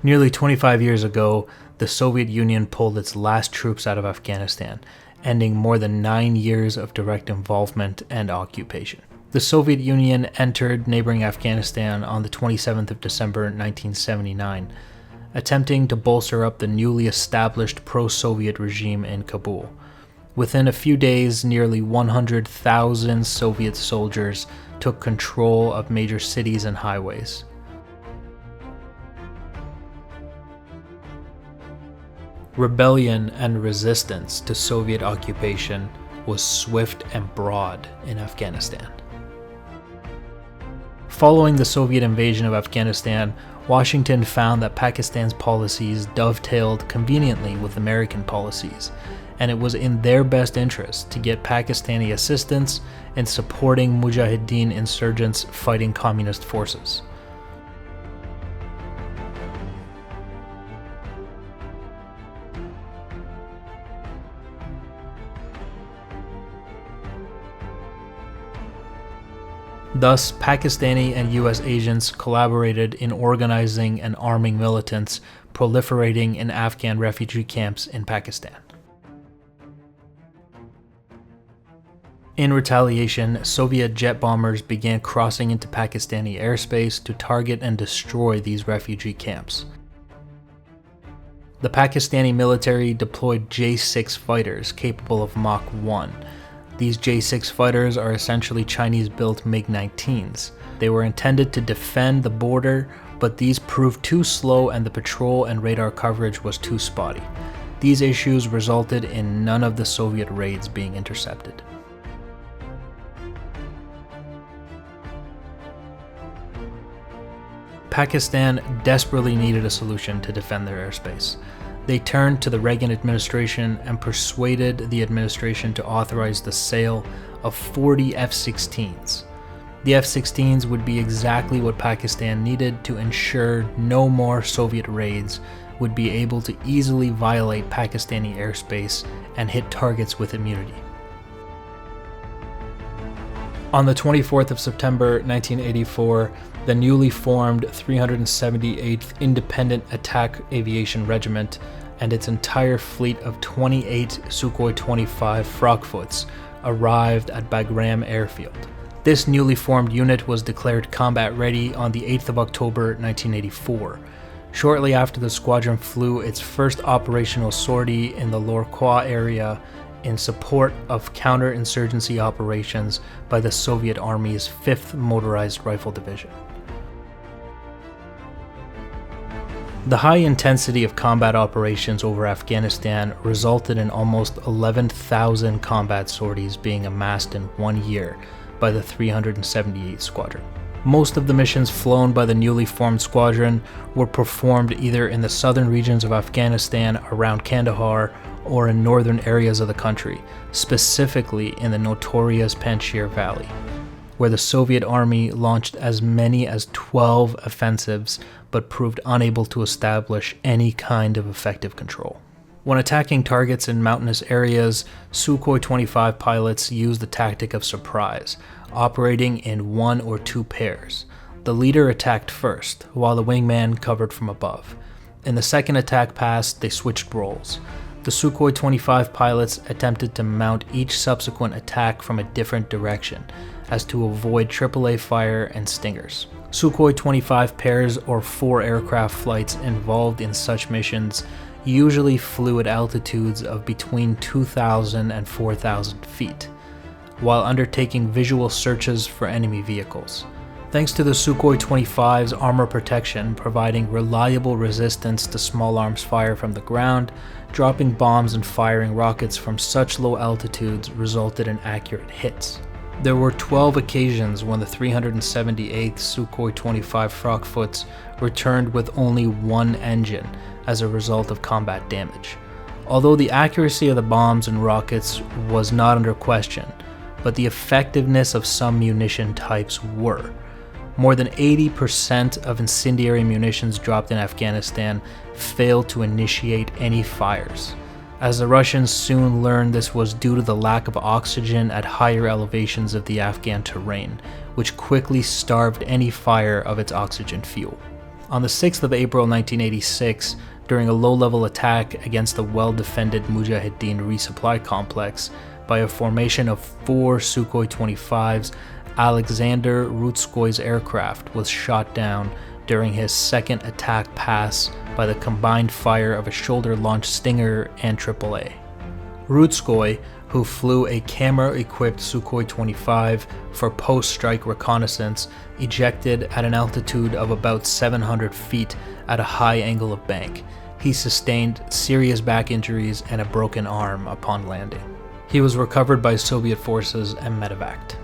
Nearly 25 years ago, the Soviet Union pulled its last troops out of Afghanistan, ending more than 9 years of direct involvement and occupation. The Soviet Union entered neighboring Afghanistan on the 27th of December 1979, attempting to bolster up the newly established pro-Soviet regime in Kabul. Within a few days, nearly 100,000 Soviet soldiers took control of major cities and highways. Rebellion and resistance to Soviet occupation was swift and broad in Afghanistan. Following the Soviet invasion of Afghanistan, Washington found that Pakistan's policies dovetailed conveniently with American policies, and it was in their best interest to get Pakistani assistance in supporting Mujahideen insurgents fighting communist forces. Thus, Pakistani and US agents collaborated in organizing and arming militants proliferating in Afghan refugee camps in Pakistan. In retaliation, Soviet jet bombers began crossing into Pakistani airspace to target and destroy these refugee camps. The Pakistani military deployed J-6 fighters capable of Mach 1. These J-6 fighters are essentially Chinese-built MiG-19s. They were intended to defend the border, but these proved too slow and the patrol and radar coverage was too spotty. These issues resulted in none of the Soviet raids being intercepted. Pakistan desperately needed a solution to defend their airspace. They turned to the Reagan administration and persuaded the administration to authorize the sale of 40 F-16s. The F-16s would be exactly what Pakistan needed to ensure no more Soviet raids would be able to easily violate Pakistani airspace and hit targets with immunity. On the 24th of September 1984, the newly formed 378th Independent Attack Aviation Regiment and its entire fleet of 28 Sukhoi 25 Frogfoots arrived at Bagram Airfield. This newly formed unit was declared combat ready on the 8th of October 1984. Shortly after the squadron flew its first operational sortie in the Rutskoy area in support of counterinsurgency operations by the Soviet Army's 5th Motorized Rifle Division. The high intensity of combat operations over Afghanistan resulted in almost 11,000 combat sorties being amassed in 1 year by the 378th Squadron. Most of the missions flown by the newly formed squadron were performed either in the southern regions of Afghanistan around Kandahar or in northern areas of the country, specifically in the notorious Panjshir Valley, where the Soviet Army launched as many as 12 offensives but proved unable to establish any kind of effective control. When attacking targets in mountainous areas, Sukhoi 25 pilots used the tactic of surprise, operating in 1 or 2 pairs. The leader attacked first, while the wingman covered from above. In the second attack pass, they switched roles. The Sukhoi 25 pilots attempted to mount each subsequent attack from a different direction, as to avoid AAA fire and stingers. Sukhoi 25 pairs or 4 aircraft flights involved in such missions usually flew at altitudes of between 2,000 and 4,000 feet, while undertaking visual searches for enemy vehicles. Thanks to the Sukhoi 25's armor protection providing reliable resistance to small arms fire from the ground, dropping bombs and firing rockets from such low altitudes resulted in accurate hits. There were 12 occasions when the 378th Sukhoi 25 Frogfoots returned with only 1 engine as a result of combat damage. Although the accuracy of the bombs and rockets was not under question, but the effectiveness of some munition types were. More than 80% of incendiary munitions dropped in Afghanistan failed to initiate any fires. As the Russians soon learned, this was due to the lack of oxygen at higher elevations of the Afghan terrain, which quickly starved any fire of its oxygen fuel. On the 6th of April 1986, during a low-level attack against the well-defended Mujahideen resupply complex by a formation of 4 Sukhoi 25s, Alexander Rutskoy's aircraft was shot down during his second attack pass by the combined fire of a shoulder-launched Stinger and AAA. Rutskoy, who flew a camera-equipped Sukhoi 25 for post-strike reconnaissance, ejected at an altitude of about 700 feet at a high angle of bank. He sustained serious back injuries and a broken arm upon landing. He was recovered by Soviet forces and medevaced.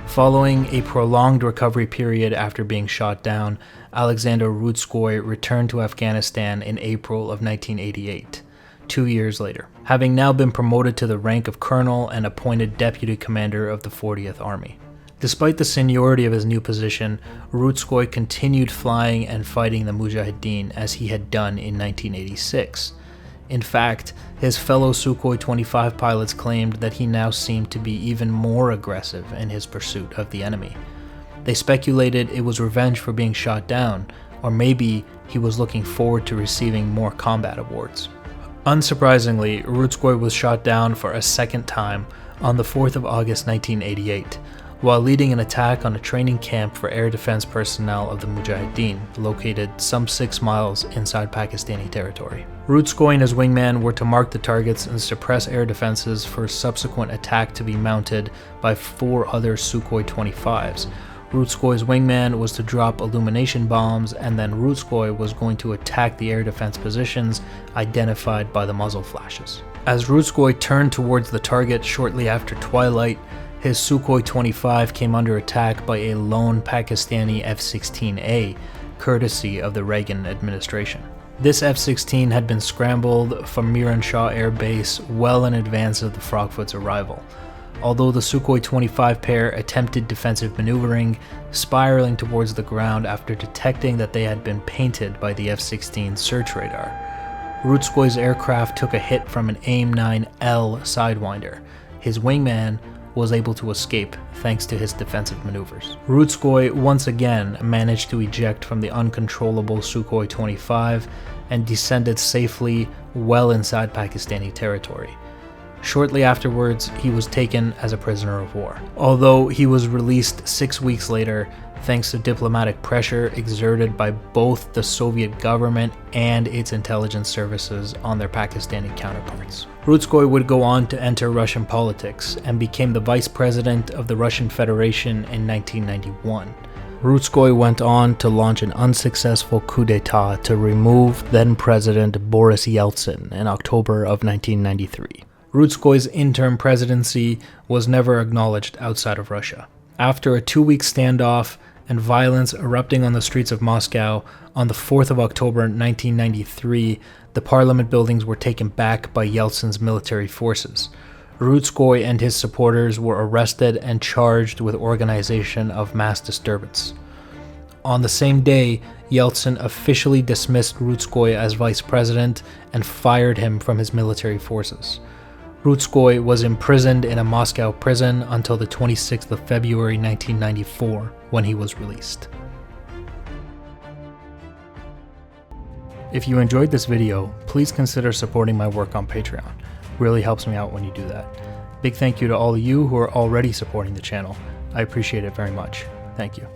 Following a prolonged recovery period after being shot down, Alexander Rutskoy returned to Afghanistan in April of 1988. 2 years later, having now been promoted to the rank of colonel and appointed deputy commander of the 40th Army. Despite the seniority of his new position, Rutskoy continued flying and fighting the Mujahideen as he had done in 1986. In fact, his fellow Sukhoi 25 pilots claimed that he now seemed to be even more aggressive in his pursuit of the enemy. They speculated it was revenge for being shot down, or maybe he was looking forward to receiving more combat awards. Unsurprisingly, Rutskoy was shot down for a second time on the 4th of August 1988, while leading an attack on a training camp for air defense personnel of the Mujahideen, located some 6 miles inside Pakistani territory. Rutskoy and his wingman were to mark the targets and suppress air defenses for subsequent attack to be mounted by 4 other Sukhoi 25s. Rutskoy's wingman was to drop illumination bombs, and then Rutskoy was going to attack the air defense positions identified by the muzzle flashes. As Rutskoy turned towards the target shortly after twilight, his Sukhoi 25 came under attack by a lone Pakistani F-16A, courtesy of the Reagan administration. This F-16 had been scrambled from Miran-Shah Air Base well in advance of the Frogfoots' arrival. Although the Sukhoi 25 pair attempted defensive maneuvering, spiraling towards the ground after detecting that they had been painted by the F-16 search radar. Rutskoy's aircraft took a hit from an AIM-9L Sidewinder. His wingman was able to escape thanks to his defensive maneuvers. Rutskoy once again managed to eject from the uncontrollable Sukhoi 25 and descended safely well inside Pakistani territory. Shortly afterwards, he was taken as a prisoner of war. Although he was released 6 weeks later, thanks to diplomatic pressure exerted by both the Soviet government and its intelligence services on their Pakistani counterparts. Rutskoy would go on to enter Russian politics and became the vice president of the Russian Federation in 1991. Rutskoy went on to launch an unsuccessful coup d'etat to remove then-President Boris Yeltsin in October of 1993. Rutskoy's interim presidency was never acknowledged outside of Russia. After a 2-week standoff and violence erupting on the streets of Moscow, on the 4th of October 1993, the parliament buildings were taken back by Yeltsin's military forces. Rutskoy and his supporters were arrested and charged with organization of mass disturbance. On the same day, Yeltsin officially dismissed Rutskoy as vice president and fired him from his military forces. Rutskoy was imprisoned in a Moscow prison until the 26th of February 1994, when he was released. If you enjoyed this video, please consider supporting my work on Patreon. It really helps me out when you do that. Big thank you to all of you who are already supporting the channel. I appreciate it very much. Thank you.